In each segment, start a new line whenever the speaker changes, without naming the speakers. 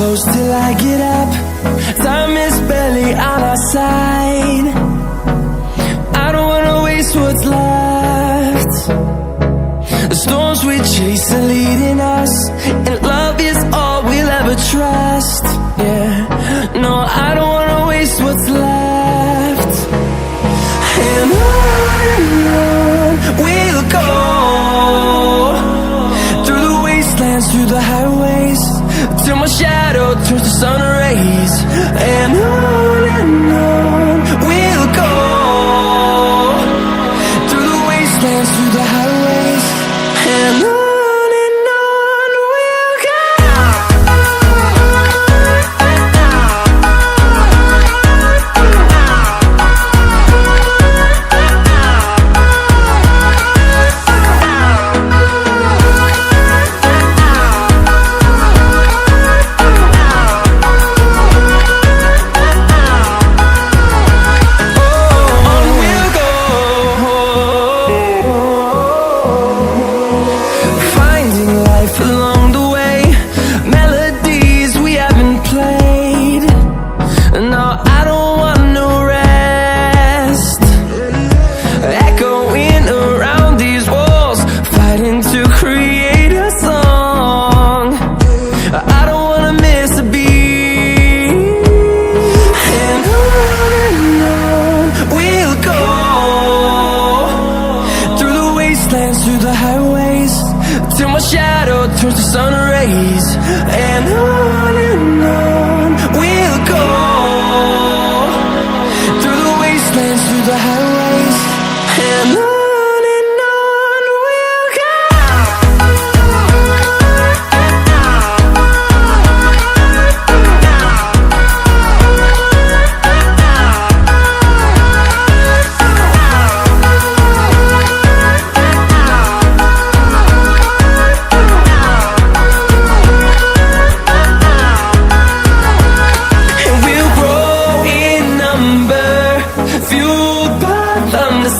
close till I get up. Time is barely on our side. I don't wanna waste what's left. The storms we chase are leading us, and love is all we'll ever trust. Yeah, no, I don't wanna waste what's left. And on we'll go, through the wastelands, through the highways, till my shadow turns to sun rays. And on we'll go, through the wastelands, through the highways, and on we'll go. Along the way, melodies we haven't played. No, I don't want no rest. Echoing around these walls, fighting to create a song. I don't wanna miss a beat. And on we'll go, through the wastelands, through the highways, till my shadow turns to sun rays. And on we'll go, through the wastelands, through the highways, and on we'll go.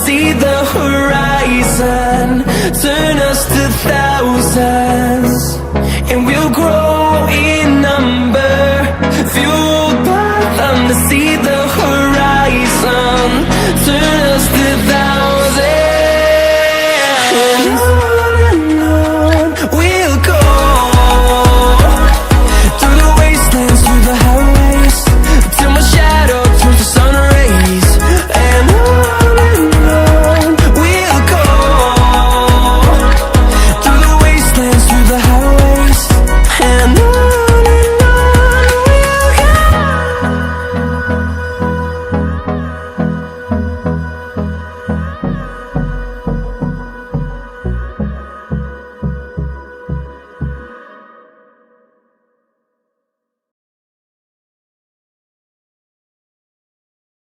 See the horizon, turn us to thousands, and we'll grow in number, fueled by them to see the horizon.